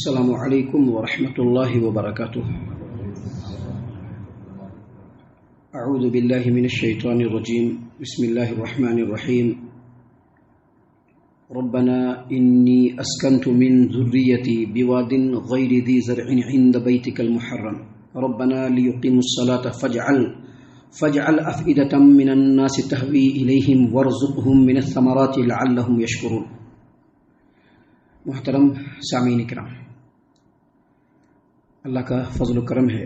السلام علیکم ورحمۃ اللہ وبرکاتہ۔ اعوذ باللہ من الشیطان الرجیم، بسم اللہ الرحمن الرحیم۔ ربنا انی اسکنت من ذریتی بواد غیر ذی زرع عند بیتک المحرم ربنا لیقیموا الصلاة فاجعل افئدة من الناس تهوی الیہم وارزقهم من الثمرات لعلهم یشکرون۔ محترم سامعین کرام، اللہ کا فضل و کرم ہے،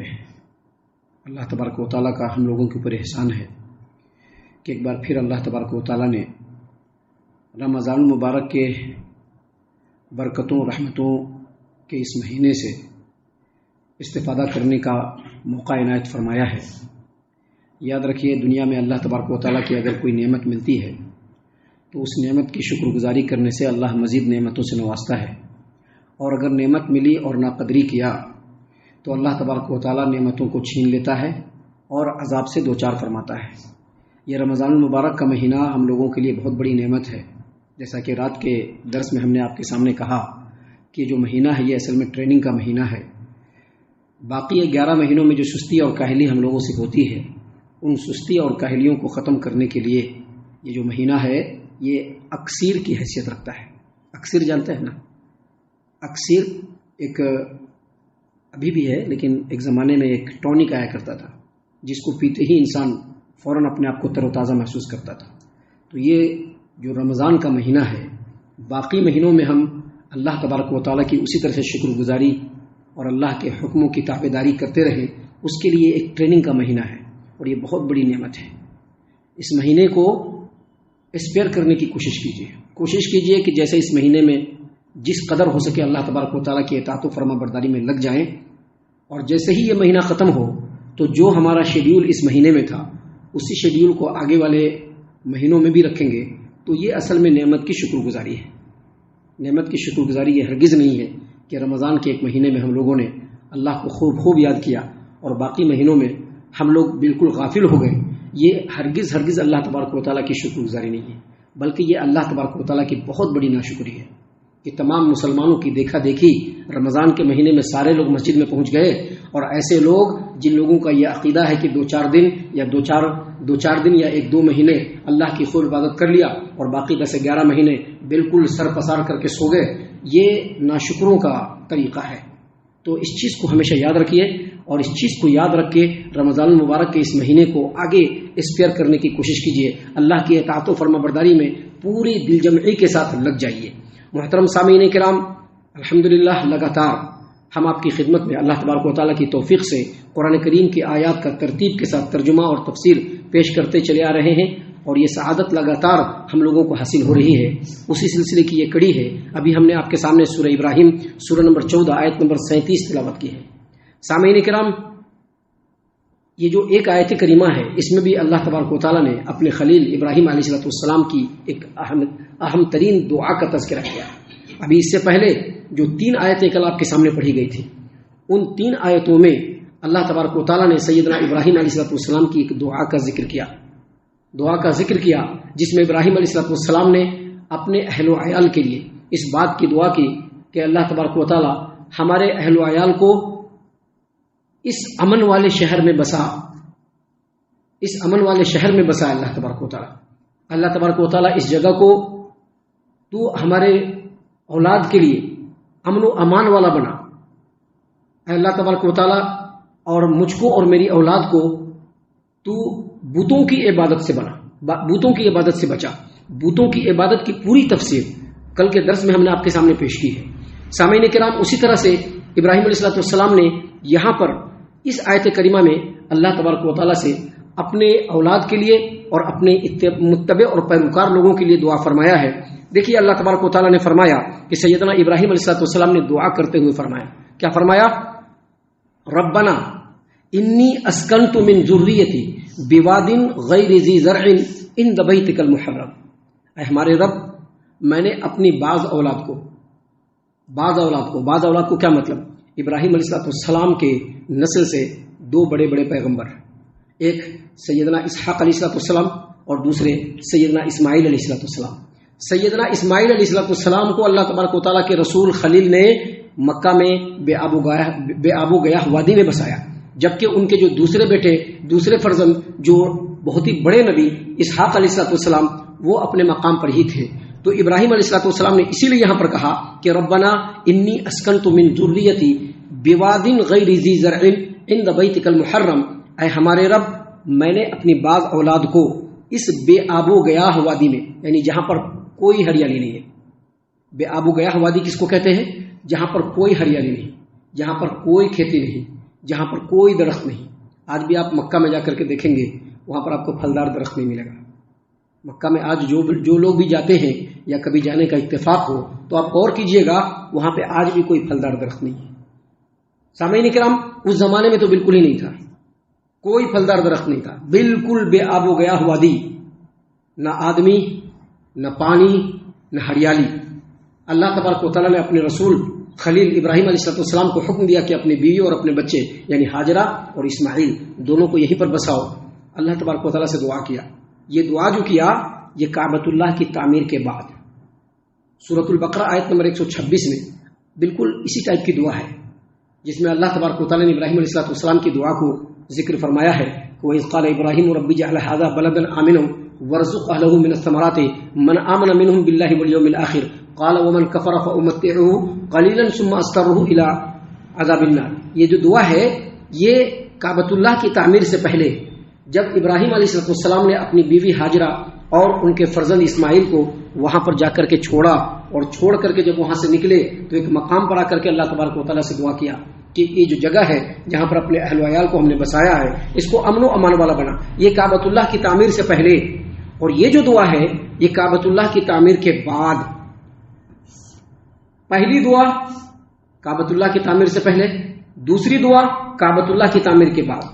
اللہ تبارک و تعالیٰ کا ہم لوگوں کے اوپر احسان ہے کہ ایک بار پھر اللہ تبارک و تعالیٰ نے رمضان المبارک کے برکتوں رحمتوں کے اس مہینے سے استفادہ کرنے کا موقع عنایت فرمایا ہے۔ یاد رکھیے، دنیا میں اللہ تبارک و تعالیٰ کی اگر کوئی نعمت ملتی ہے تو اس نعمت کی شکر گزاری کرنے سے اللہ مزید نعمتوں سے نوازتا ہے، اور اگر نعمت ملی اور ناقدری کیا تو اللہ تبارک و تعالیٰ نعمتوں کو چھین لیتا ہے اور عذاب سے دوچار فرماتا ہے۔ یہ رمضان المبارک کا مہینہ ہم لوگوں کے لیے بہت بڑی نعمت ہے۔ جیسا کہ رات کے درس میں ہم نے آپ کے سامنے کہا کہ جو مہینہ ہے یہ اصل میں ٹریننگ کا مہینہ ہے۔ باقی 11 مہینوں میں جو سستی اور کاہلی ہم لوگوں سے ہوتی ہے، ان سستی اور کاہلیوں کو ختم کرنے کے لیے یہ جو مہینہ ہے یہ اکسیر کی حیثیت رکھتا ہے۔ اکسیر جانتے ہیں نا؟ اکسیر ایک ابھی بھی ہے، لیکن ایک زمانے میں ایک ٹونک آیا کرتا تھا جس کو پیتے ہی انسان فوراً اپنے آپ کو تر و تازہ محسوس کرتا تھا۔ تو یہ جو رمضان کا مہینہ ہے، باقی مہینوں میں ہم اللہ تبارک و تعالیٰ کی اسی طرح سے شکر گزاری اور اللہ کے حکموں کی تابعداری کرتے رہیں، اس کے لیے ایک ٹریننگ کا مہینہ ہے اور یہ بہت بڑی نعمت ہے۔ اس مہینے کو اسپیئر کرنے کی کوشش کیجیے کہ جیسے اس مہینے میں جس قدر ہو سکے اللہ تبارک و تعالیٰ کی اطاعت و فرما برداری میں لگ جائیں، اور جیسے ہی یہ مہینہ ختم ہو تو جو ہمارا شیڈیول اس مہینے میں تھا اسی شیڈیول کو آگے والے مہینوں میں بھی رکھیں گے تو یہ اصل میں نعمت کی شکر گزاری ہے۔ نعمت کی شکر گزاری یہ ہرگز نہیں ہے کہ رمضان کے ایک مہینے میں ہم لوگوں نے اللہ کو خوب یاد کیا اور باقی مہینوں میں ہم لوگ بالکل غافل ہو گئے۔ یہ ہرگز اللہ تبارک و تعالیٰ کی شکر گزاری نہیں ہے، بلکہ یہ اللہ تبارک و تعالیٰ کی بہت بڑی ناشکری ہے کہ تمام مسلمانوں کی دیکھا دیکھی رمضان کے مہینے میں سارے لوگ مسجد میں پہنچ گئے، اور ایسے لوگ جن لوگوں کا یہ عقیدہ ہے کہ دو چار دن یا 1-2 مہینے اللہ کی خوب عبادت کر لیا اور باقی 10-11 مہینے بالکل سر پسار کر کے سو گئے، یہ ناشکروں کا طریقہ ہے۔ تو اس چیز کو ہمیشہ یاد رکھیے، اور اس چیز کو یاد رکھ کے رمضان المبارک کے اس مہینے کو آگے اسپیئر کرنے کی کوشش کیجیے۔ اللہ کی اطاعت و فرما برداری میں پوری دل جمعی کے ساتھ لگ جائیے۔ محترم سامعین کرام، الحمدللہ لگاتار ہم آپ کی خدمت میں اللہ تبارک و تعالیٰ کی توفیق سے قرآن کریم کی آیات کا ترتیب کے ساتھ ترجمہ اور تفسیر پیش کرتے چلے آ رہے ہیں، اور یہ سعادت لگاتار ہم لوگوں کو حاصل ہو رہی ہے۔ اسی سلسلے کی یہ کڑی ہے۔ ابھی ہم نے آپ کے سامنے سورہ ابراہیم سورہ نمبر 14 آیت نمبر 37 تلاوت کی ہے۔ سامعین کرام، یہ جو ایک آیت کریمہ ہے اس میں بھی اللہ تبارک و تعالیٰ نے اپنے خلیل ابراہیم علیہ السلام کی ایک اہم ترین دعا کا تذکرہ کیا۔ ابھی اس سے پہلے جو 3 آیتیں کل آپ کے سامنے پڑھی گئی تھی، ان 3 آیتوں میں اللہ تبارک و تعالیٰ نے سیدنا ابراہیم علیہ السلام کی ایک دعا کا ذکر کیا جس میں ابراہیم علیہ السلام نے اپنے اہل و عیال کے لیے اس بات کی دعا کی کہ اللہ تبارک و تعالیٰ ہمارے اہل و عیال کو اس امن والے شہر میں بسا اللہ تبارک و تعالیٰ اس جگہ کو تو ہمارے اولاد کے لیے امن و امان والا بنا۔ اللہ تبارک و تعالیٰ اور مجھ کو اور میری اولاد کو تو بتوں کی عبادت سے بچا۔ بتوں کی عبادت کی پوری تفسیر کل کے درس میں ہم نے آپ کے سامنے پیش کی ہے۔ سامعین کرام، اسی طرح سے ابراہیم علیہ السلام نے یہاں پر اس آیت کریمہ میں اللہ تبارک و تعالیٰ سے اپنے اولاد کے لیے اور اپنے متبع اور پیروکار لوگوں کے لیے دعا فرمایا ہے۔ دیکھیے اللہ تبارک و تعالیٰ نے فرمایا کہ سیدنا ابراہیم علیہ السلام نے دعا کرتے ہوئے فرمایا، کیا فرمایا؟ ربنا انی اسکنت من ذریتی بواد غیر ذی زرع عند بیتک المحرم۔ اے ہمارے رب، میں نے اپنی بعض اولاد کو کیا مطلب؟ ابراہیم علیہ السلام کے نسل سے 2 بڑے پیغمبر، ایک سیدنا اسحاق علیہ السلام اور دوسرے سیدنا اسماعیل علیہ السلام۔ سیدنا اسماعیل علیہ السلام کو اللہ تبارک و تعالیٰ کے رسول خلیل نے مکہ میں بے آب و گیاہ وادی میں بسایا، جبکہ ان کے جو دوسرے بیٹے، دوسرے فرزند، جو بہت ہی بڑے نبی اسحاق علیہ السلام، وہ اپنے مقام پر ہی تھے۔ تو ابراہیم علیہ السلام نے اسی لیے یہاں پر کہا کہ ربنا انی اسکنت من ذریتی بواد غیر ذی زرع عند بیتک المحرم، اے ہمارے رب، میں نے اپنی بعض اولاد کو اس بے آب و گیاہ وادی میں، یعنی جہاں پر کوئی ہریالی نہیں ہے۔ بے آب و گیاہ وادی کس کو کہتے ہیں؟ جہاں پر کوئی ہریالی نہیں، جہاں پر کوئی کھیتی نہیں، جہاں پر کوئی درخت نہیں۔ آج بھی آپ مکہ میں جا کر کے دیکھیں گے، وہاں پر آپ کو پھلدار درخت نہیں ملے گا۔ مکہ میں آج جو لوگ بھی جاتے ہیں یا کبھی جانے کا اتفاق ہو تو آپ غور کیجئے گا، وہاں پہ آج بھی کوئی پھلدار درخت نہیں ہے۔ سامعین کرام، اس زمانے میں تو بالکل ہی نہیں تھا، کوئی پھلدار درخت نہیں تھا، بالکل بے آب و گیاہ وادی، نہ آدمی، نہ پانی، نہ ہریالی۔ اللہ تبارک و تعالیٰ نے اپنے رسول خلیل ابراہیم علیہ السلام کو حکم دیا کہ اپنی بیوی اور اپنے بچے یعنی ہاجرہ اور اسماعیل دونوں کو یہیں پر بساؤ۔ اللہ تبارک و تعالیٰ سے دعا کیا۔ یہ دعا جو کیا، یہ کعبۃ اللہ کی تعمیر کے بعد سورۃ البقرہ آیت نمبر 126 میں بالکل اسی ٹائپ کی دعا ہے، جس میں اللہ تبارک و تعالیٰ نے ابراہیم علیہ السلام کی دعا کو ذکر فرمایا ہے کہ وَإِذْ قَالَ إِبْرَاهِيمُ رَبِّ اجْعَلْ هَٰذَا بَلَدًا آمِنًا وَارْزُقْ أَهْلَهُ مِنَ الثَّمَرَاتِ مَنْ آمَنَ مِنْهُمْ بِاللَّهِ وَالْيَوْمِ الْآخِرِ قَالَ وَمَنْ كَفَرَ فَأُمَتِّعُهُ قَلِيلًا ثُمَّ أَضْطَرُّهُ إِلَىٰ عَذَابِ النَّارِ۔ یہ جو دعا ہے، یہ کعبۃ اللہ کی تعمیر سے پہلے جب ابراہیم علیہ السلام نے اپنی بیوی ہاجرہ اور ان کے فرزند اسماعیل کو وہاں پر جا کر کے چھوڑا، اور چھوڑ کر کے جب وہاں سے نکلے تو ایک مقام پر آ کر کے اللہ تبارک و تعالیٰ سے دعا کیا کہ یہ جو جگہ ہے جہاں پر اپنے اہل و عیال کو ہم نے بسایا ہے، اس کو امن و امان والا بنا۔ یہ کعبۃ اللہ کی تعمیر سے پہلے، اور یہ جو دعا ہے یہ کعبۃ اللہ کی تعمیر کے بعد۔ پہلی دعا کعبۃ اللہ کی تعمیر سے پہلے، دوسری دعا کعبۃ اللہ کی تعمیر کے بعد۔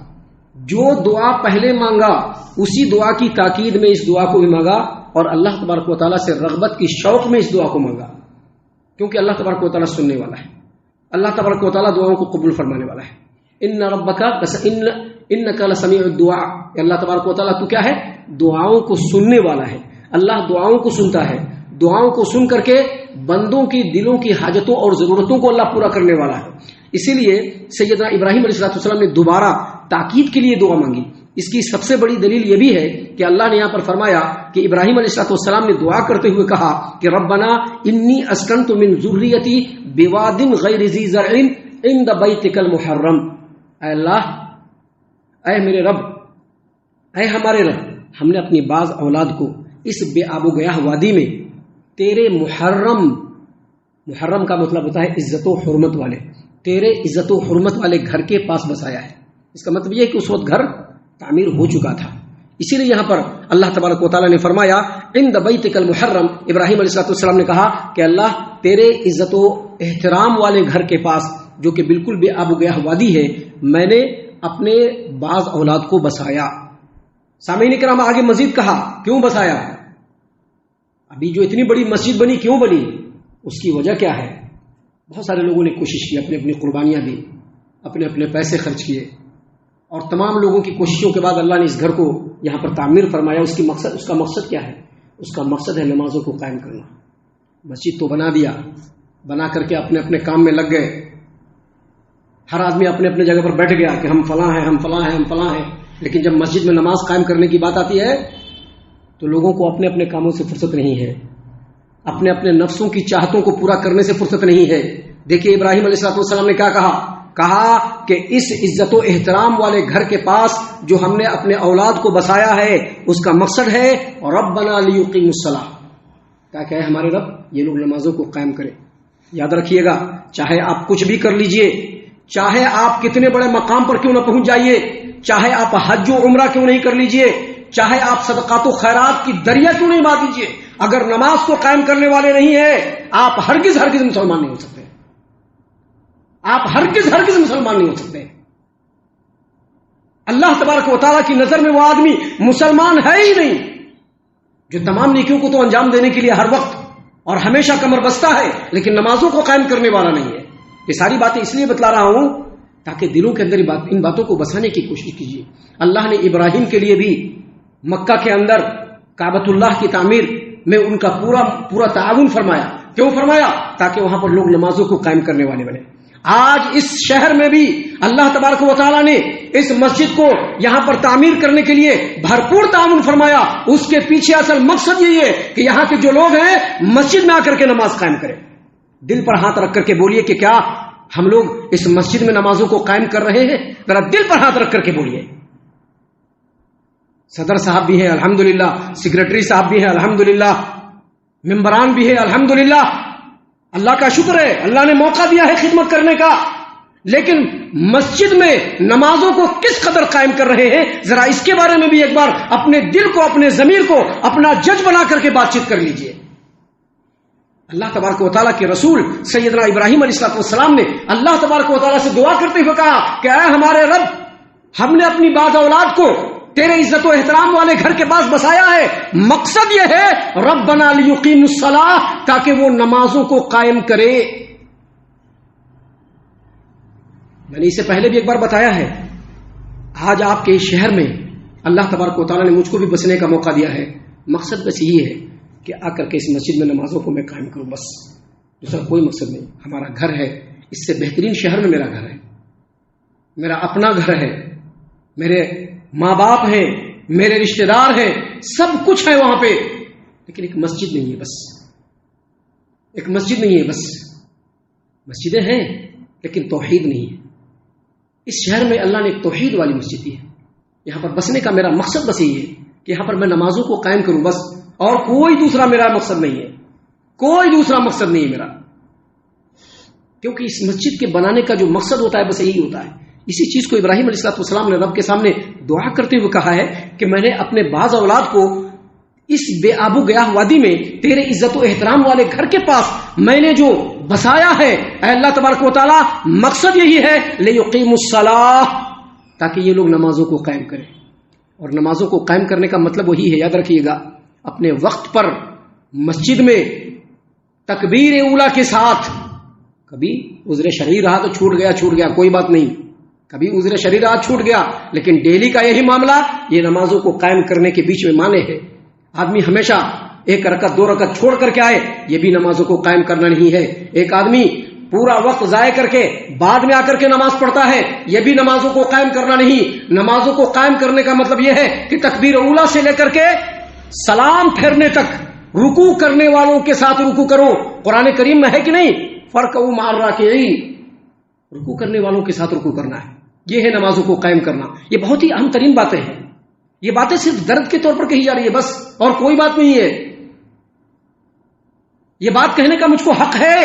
جو دعا پہلے مانگا اسی دعا کی تاکید میں اس دعا کو بھی مانگا، اور اللہ تبارک و تعالیٰ سے رغبت کی شوق میں اس دعا کو مانگا، کیونکہ اللہ تبارک و تعالیٰ سننے والا ہے، اللہ تبارک و تعالیٰ دعاؤں کو قبول فرمانے والا ہے۔ ان ربک انک لسمیع الدعاء، اللہ تبارک و تعالیٰ تو کیا ہے؟ دعاؤں کو سننے والا ہے۔ اللہ دعاؤں کو سنتا ہے، دعاؤں کو سن کر کے بندوں کی دلوں کی حاجتوں اور ضرورتوں کو اللہ پورا کرنے والا ہے۔ اسی لیے سیدنا ابراہیم علیہ السلام نے دوبارہ تاکید کے لیے دعا مانگی۔ اس کی سب سے بڑی دلیل یہ بھی ہے کہ اللہ نے یہاں پر فرمایا کہ ابراہیم علیہ السلام نے دعا کرتے ہوئے کہا کہ ربنا انی اسکنت من ذریتی بواد غیر ذی زرع عند بیتک المحرم، اے اللہ، اے میرے رب، اے ہمارے رب، ہم نے اپنی بعض اولاد کو اس بے آب و گیاہ وادی میں تیرے محرم کا مطلب ہوتا ہے عزت و حرمت والے، تیرے عزت و حرمت والے گھر کے پاس بسایا ہے۔ اس کا مطلب یہ ہے کہ اس وقت گھر تعمیر ہو چکا تھا، اسی لیے یہاں پر اللہ تبارک و تعالیٰ نے فرمایا عند بیتک المحرم۔ ابراہیم علیہ السلام نے کہا کہ اللہ، تیرے عزت و احترام والے گھر کے پاس جو کہ بالکل بے آب و گیاہ وادی ہے، میں نے اپنے بعض اولاد کو بسایا۔ سامعین کرام، آگے مزید کہا کیوں بسایا؟ ابھی جو اتنی بڑی مسجد بنی کیوں بنی؟ اس کی وجہ کیا ہے؟ بہت سارے لوگوں نے کوشش کی، اپنی اپنی قربانیاں دی، اپنے اپنے پیسے خرچ کیے، اور تمام لوگوں کی کوششوں کے بعد اللہ نے اس گھر کو یہاں پر تعمیر فرمایا۔ اس کا مقصد کیا ہے؟ اس کا مقصد ہے نمازوں کو قائم کرنا۔ مسجد تو بنا دیا، بنا کر کے اپنے اپنے کام میں لگ گئے، ہر آدمی اپنے اپنے جگہ پر بیٹھ گیا کہ ہم فلاں ہیں، ہم فلاں ہیں، ہم فلاں ہیں، لیکن جب مسجد میں نماز قائم کرنے کی بات آتی ہے تو لوگوں کو اپنے اپنے کاموں سے فرصت نہیں ہے، اپنے اپنے نفسوں کی چاہتوں کو پورا کرنے سے فرصت نہیں ہے۔ دیکھیے ابراہیم علیہ السلام نے کیا کہا کہ اس عزت و احترام والے گھر کے پاس جو ہم نے اپنے اولاد کو بسایا ہے، اس کا مقصد ہے ربنا لیقیموا الصلاۃ، کہ ہمارے رب یہ لوگ نمازوں کو قائم کریں۔ یاد رکھیے گا، چاہے آپ کچھ بھی کر لیجئے، چاہے آپ کتنے بڑے مقام پر کیوں نہ پہنچ جائیے، چاہے آپ حج و عمرہ کیوں نہیں کر لیجئے، چاہے آپ صدقات و خیرات کی دریا کیوں نہیں باندھ دیجئے، اگر نماز کو قائم کرنے والے نہیں ہیں، آپ ہرگز مسلمان نہیں ہو سکتے، آپ ہرگز مسلمان نہیں ہو سکتے۔ اللہ تبارک و تعالیٰ کی نظر میں وہ آدمی مسلمان ہے ہی نہیں جو تمام نیکیوں کو تو انجام دینے کے لیے ہر وقت اور ہمیشہ کمر بستہ ہے، لیکن نمازوں کو قائم کرنے والا نہیں ہے۔ یہ ساری باتیں اس لیے بتلا رہا ہوں تاکہ دلوں کے اندر ان باتوں کو بسانے کی کوشش کیجیے۔ اللہ نے ابراہیم کے لیے بھی مکہ کے اندر کعبۃ اللہ کی تعمیر میں ان کا پورا تعاون فرمایا۔ کیوں فرمایا؟ تاکہ وہاں پر لوگ نمازوں کو قائم کرنے والے بنے۔ آج اس شہر میں بھی اللہ تبارک و تعالیٰ نے اس مسجد کو یہاں پر تعمیر کرنے کے لیے بھرپور تعاون فرمایا۔ اس کے پیچھے اصل مقصد یہی ہے کہ یہاں کے جو لوگ ہیں مسجد میں آ کر کے نماز قائم کریں۔ دل پر ہاتھ رکھ کر کے بولیے کہ کیا ہم لوگ اس مسجد میں نمازوں کو قائم کر رہے ہیں؟ ذرا دل پر ہاتھ رکھ کر کے بولیے۔ صدر صاحب بھی ہیں الحمدللہ، سیکریٹری صاحب بھی ہیں الحمدللہ، ممبران بھی ہیں الحمدللہ، اللہ کا شکر ہے، اللہ نے موقع دیا ہے خدمت کرنے کا۔ لیکن مسجد میں نمازوں کو کس قدر قائم کر رہے ہیں، ذرا اس کے بارے میں بھی ایک بار اپنے دل کو، اپنے ضمیر کو اپنا جج بنا کر کے بات چیت کر لیجئے۔ اللہ تبارک و تعالیٰ کے رسول سیدنا ابراہیم علیہ السلام نے اللہ تبارک و تعالیٰ سے دعا کرتے ہوئے کہا کہ اے ہمارے رب، ہم نے اپنی بعض اولاد کو تیرے عزت و احترام والے گھر کے پاس بسایا ہے، مقصد یہ ہے ربنا لیقیموا الصلاۃ، تاکہ وہ نمازوں کو قائم کرے۔ میں نے اس سے پہلے بھی ایک بار بتایا ہے، آج آپ کے اس شہر میں اللہ تبارک و تعالیٰ نے مجھ کو بھی بسنے کا موقع دیا ہے، مقصد بس یہی ہے کہ آ کر کے اس مسجد میں نمازوں کو میں قائم کروں، بس دوسرا کوئی مقصد نہیں۔ ہمارا گھر ہے، اس سے بہترین شہر میں میرا گھر ہے، میرا اپنا گھر ہے، میرے ماں باپ ہیں، میرے رشتہ دار ہیں، سب کچھ ہے وہاں پہ، لیکن ایک مسجد نہیں ہے، بس ایک مسجد نہیں ہے، بس مسجدیں ہیں لیکن توحید نہیں ہے۔ اس شہر میں اللہ نے ایک توحید والی مسجد دی ہے، یہاں پر بسنے کا میرا مقصد بس یہی ہے کہ یہاں پر میں نمازوں کو قائم کروں، بس، اور کوئی دوسرا میرا مقصد نہیں ہے، کوئی دوسرا مقصد نہیں ہے میرا، کیونکہ اس مسجد کے بنانے کا جو مقصد ہوتا ہے بس یہی ہوتا ہے۔ اسی چیز کو ابراہیم علیہ السلام نے رب کے سامنے دعا کرتے ہوئے کہا ہے کہ میں نے اپنے بعض اولاد کو اس بے آب و گیاہ وادی میں تیرے عزت و احترام والے گھر کے پاس میں نے جو بسایا ہے، اے اللہ تبارک و تعالی، مقصد یہی ہے لیقیموا الصلاۃ، تاکہ یہ لوگ نمازوں کو قائم کریں۔ اور نمازوں کو قائم کرنے کا مطلب وہی ہے، یاد رکھیے گا، اپنے وقت پر مسجد میں تکبیر اولیٰ کے ساتھ، کبھی عذر شرعی رہا تو چھوٹ گیا کوئی بات نہیں، کبھی عذر شرعی رہا چھوٹ گیا، لیکن ڈیلی کا یہی معاملہ یہ نمازوں کو قائم کرنے کے بیچ میں مانے ہے۔ آدمی ہمیشہ ایک رکعت 2 رکعت چھوڑ کر کے آئے، یہ بھی نمازوں کو قائم کرنا نہیں ہے۔ ایک آدمی پورا وقت ضائع کر کے بعد میں آ کر کے نماز پڑھتا ہے، یہ بھی نمازوں کو قائم کرنا نہیں۔ نمازوں کو قائم کرنے کا مطلب یہ ہے کہ تکبیر اولیٰ سے لے کر کے سلام پھیرنے تک رکوع کرنے والوں کے ساتھ رکوع کرو۔ قرآن کریم میں ہے کہ نہیں، فارکعوا مع الراکعین، رکوع کرنے والوں کے ساتھ رکوع کرنا ہے، یہ ہے نمازوں کو قائم کرنا۔ یہ بہت ہی اہم ترین باتیں ہیں، یہ باتیں صرف درد کے طور پر کہی جا رہی ہے بس، اور کوئی بات نہیں ہے۔ یہ بات کہنے کا مجھ کو حق ہے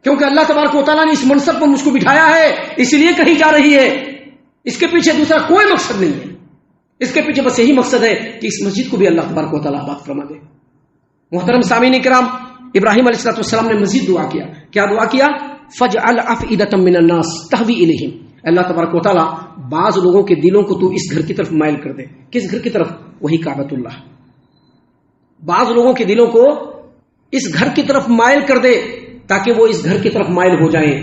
کیونکہ اللہ تبارک و تعالیٰ نے اس منصب پر مجھ کو بٹھایا ہے، اس لیے کہی جا رہی ہے، اس کے پیچھے دوسرا کوئی مقصد نہیں ہے، اس کے پیچھے بس یہی مقصد ہے کہ اس مسجد کو بھی اللہ تبارک و تعالیٰ آباد فرما دے۔ محترم سامعین کرام، ابراہیم علیہ السلام نے مزید دعا کیا، کیا دعا کیا؟ فَاجْعَلْ أَفْئِدَةً مِّنَ النَّاسِ تَهْوِي إِلَيْهِمْ، اللہ تبارک و تعالیٰ بعض لوگوں کے دلوں کو تو اس گھر کی طرف مائل کر دے۔ کس گھر کی طرف؟ وہی کعبۃ اللہ۔ بعض لوگوں کے دلوں کو اس گھر کی طرف مائل کر دے تاکہ وہ اس گھر کی طرف مائل ہو جائیں۔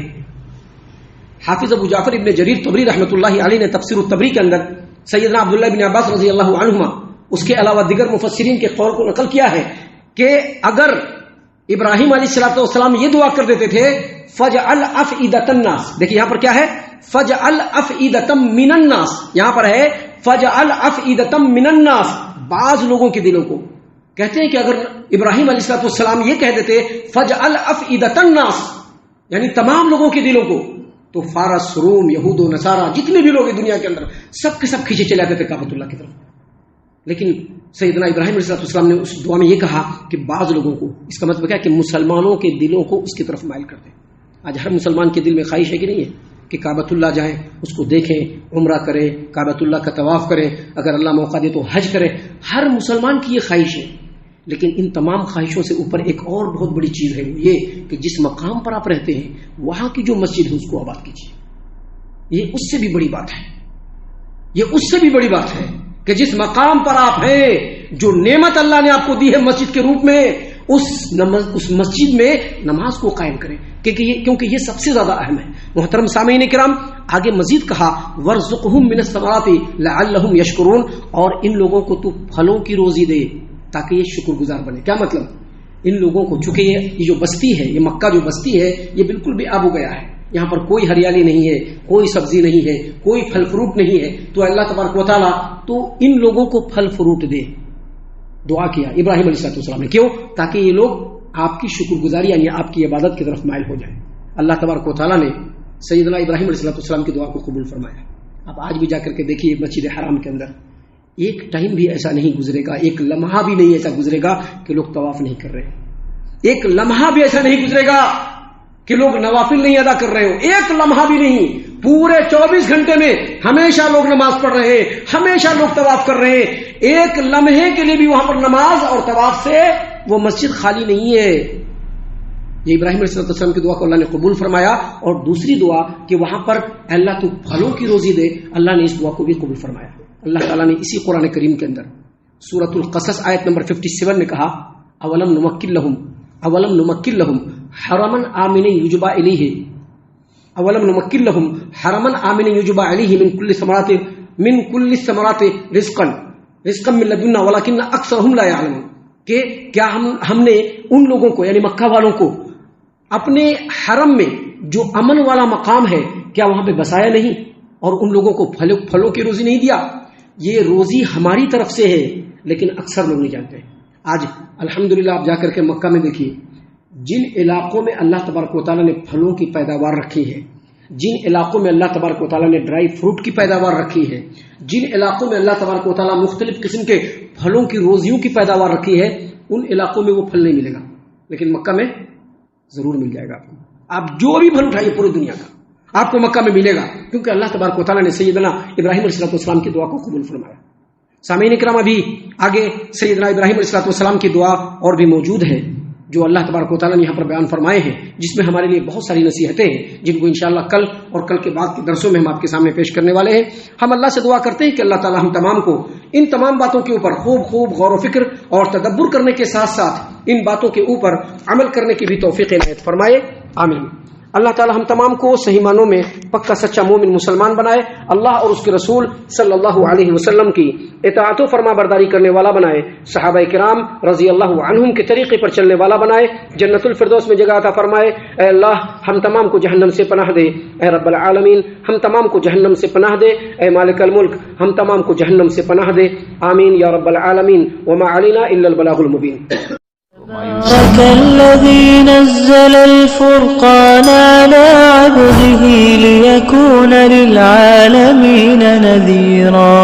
حافظ ابو جعفر ابن جریر طبری رحمۃ اللہ علیہ نے تفسیر الطبری کے اندر سیدنا عبداللہ بن عباس رضی اللہ عنہما، اس کے علاوہ دیگر مفسرین کے قول کو نقل کیا ہے کہ اگر ابراہیم علیہ السلام یہ دعا کر دیتے تھے فَاجْعَلْ أَفْئِدَةَ النَّاسِ، دیکھیں یہاں پر کیا ہے؟ فَاجْعَلْ أَفْئِدَةً مِّنَ النَّاسِ، یہاں پر ہے فَاجْعَلْ أَفْئِدَةً مِّنَ النَّاسِ، بعض لوگوں کے دلوں کو۔ کہتے ہیں کہ اگر ابراہیم علیہ السلام یہ کہہ دیتے فَاجْعَلْ أَفْئِدَةَ النَّاسِ، یعنی تمام لوگوں کے دلوں کو، تو فارس، روم، یہود و نصارہ، جتنے بھی لوگ ہیں دنیا کے اندر، سب کے سب کھینچے چلے آتے تھے کعبۃ اللہ کی طرف۔ لیکن سیدنا ابراہیم علیہ السلام نے اس دعا میں یہ کہا کہ بعض لوگوں کو، اس کا مطلب کیا کہ مسلمانوں کے دلوں کو اس کی طرف مائل کر دیں۔ آج ہر مسلمان کے دل میں خواہش ہے کہ نہیں ہے کہ کعبۃ اللہ جائیں، اس کو دیکھیں، عمرہ کریں، کعبۃ اللہ کا طواف کریں، اگر اللہ موقع دے تو حج کریں۔ ہر مسلمان کی یہ خواہش ہے، لیکن ان تمام خواہشوں سے اوپر ایک اور بہت بڑی چیز ہے، وہ یہ کہ جس مقام پر آپ رہتے ہیں وہاں کی جو مسجد ہے اس کو آباد کیجیے۔ یہ اس سے بھی بڑی بات ہے، یہ اس سے بھی بڑی بات ہے کہ جس مقام پر آپ ہیں، جو نعمت اللہ نے آپ کو دی ہے مسجد کے روپ میں، اس مسجد میں نماز کو قائم کریں، کیونکہ یہ سب سے زیادہ اہم ہے۔ محترم سامعین کرام، آگے مزید کہا وَارْزُقْهُم مِّنَ الثَّمَرَاتِ لَعَلَّهُمْ يَشْكُرُونَ، اور ان لوگوں کو تو پھلوں کی روزی دے تاکہ یہ شکر گزار بنے۔ کیا مطلب؟ ان لوگوں کو، چونکہ یہ جو بستی ہے، یہ مکہ جو بستی ہے، یہ بالکل بھی آب ہو گیا ہے، یہاں پر کوئی ہریالی نہیں ہے، کوئی سبزی نہیں ہے، کوئی پھل فروٹ نہیں ہے، تو اللہ تبارک و تعالیٰ تو ان لوگوں کو پھل فروٹ دے، دعا کیا ابراہیم علیہ السلام نے. کیوں؟ تاکہ یہ لوگ آپ کی شکر گزاری یعنی آپ کی عبادت کی طرف مائل ہو جائیں. اللہ تبارک و تعالیٰ نے سیدنا ابراہیم علیہ السلام کی دعا کو قبول فرمایا. اب آج بھی جا کر کے دیکھیے مسجد حرام کے اندر ایک ٹائم بھی ایسا نہیں گزرے گا، ایک لمحہ بھی نہیں ایسا گزرے گا کہ لوگ طواف نہیں کر رہے ہیں. ایک لمحہ بھی ایسا نہیں گزرے گا کہ لوگ نوافل نہیں ادا کر رہے ہو. ایک لمحہ بھی نہیں. پورے 24 گھنٹے میں ہمیشہ لوگ نماز پڑھ رہے ہیں، ہمیشہ لوگ طواف کر رہے ہیں. ایک لمحے کے لیے بھی وہاں پر نماز اور طواف سے وہ مسجد خالی نہیں ہے. یہ ابراہیم علیہ السلام کی دعا کو اللہ نے قبول فرمایا. اور دوسری دعا کہ وہاں پر اللہ تو پھلوں کی روزی دے، اللہ نے اس دعا کو بھی قبول فرمایا. اللہ تعالیٰ نے اسی قرآن کریم کے اندر سورۃ القصص آیت نمبر 57 نے کہا اولم نمکن لہم حرما آمنا یجبا الیہ اولم نمکن لہم حرما آمنا یجبا الیہ من کل الثمرات رزقا من لدنا ولکن اکثرهم لا یعلمون. کہ کیا ہم نے ان لوگوں کو یعنی مکہ والوں کو اپنے حرم میں جو امن والا مقام ہے کیا وہاں پہ بسایا نہیں اور ان لوگوں کو پھلوں کی روزی نہیں دیا؟ یہ روزی ہماری طرف سے ہے لیکن اکثر لوگ نہیں جانتے. آج الحمدللہ آپ جا کر کے مکہ میں دیکھیے جن علاقوں میں اللہ تبارک و تعالیٰ نے پھلوں کی پیداوار رکھی ہے، جن علاقوں میں اللہ تبارک و تعالیٰ نے ڈرائی فروٹ کی پیداوار رکھی ہے، جن علاقوں میں اللہ تبارک و تعالیٰ مختلف قسم کے پھلوں کی روزیوں کی پیداوار رکھی ہے، ان علاقوں میں وہ پھل نہیں ملے گا، لیکن مکہ میں ضرور مل جائے گا. آپ جو بھی پھل اٹھائیے پوری دنیا کا آپ کو مکہ میں ملے گا، کیونکہ اللہ تبارک و تعالیٰ نے سیدنا ابراہیم علیہ السلام کی دعا کو قبول فرمایا. سامعین کرام، ابھی آگے سیدنا ابراہیم علیہ السلام کی دعا اور بھی موجود ہے جو اللہ تبارک و تعالیٰ نے یہاں پر بیان فرمائے ہیں، جس میں ہمارے لیے بہت ساری نصیحتیں ہیں جن کو انشاءاللہ کل اور کل کے بعد کے درسوں میں ہم آپ کے سامنے پیش کرنے والے ہیں. ہم اللہ سے دعا کرتے ہیں کہ اللہ تعالیٰ ہم تمام کو ان تمام باتوں کے اوپر خوب غور و فکر اور تدبر کرنے کے ساتھ ساتھ ان باتوں کے اوپر عمل کرنے کی بھی توفیق عنایت فرمائے. آمین. اللہ تعالی ہم تمام کو صحیح معنوں میں پکا سچا مومن مسلمان بنائے، اللہ اور اس کے رسول صلی اللہ علیہ وسلم کی اطاعت و فرما برداری کرنے والا بنائے، صحابہ کرام رضی اللہ عنہم کے طریقے پر چلنے والا بنائے، جنت الفردوس میں جگہ عطا فرمائے. اے اللہ ہم تمام کو جہنم سے پناہ دے. اے رب العالمین ہم تمام کو جہنم سے پناہ دے. اے مالک الملک ہم تمام کو جہنم سے پناہ دے. آمین یا رب العالمین. وما علینا الا البلاغ المبین. تبارك الذي نزل الفرقان على عبده ليكون للعالمين نذيرا.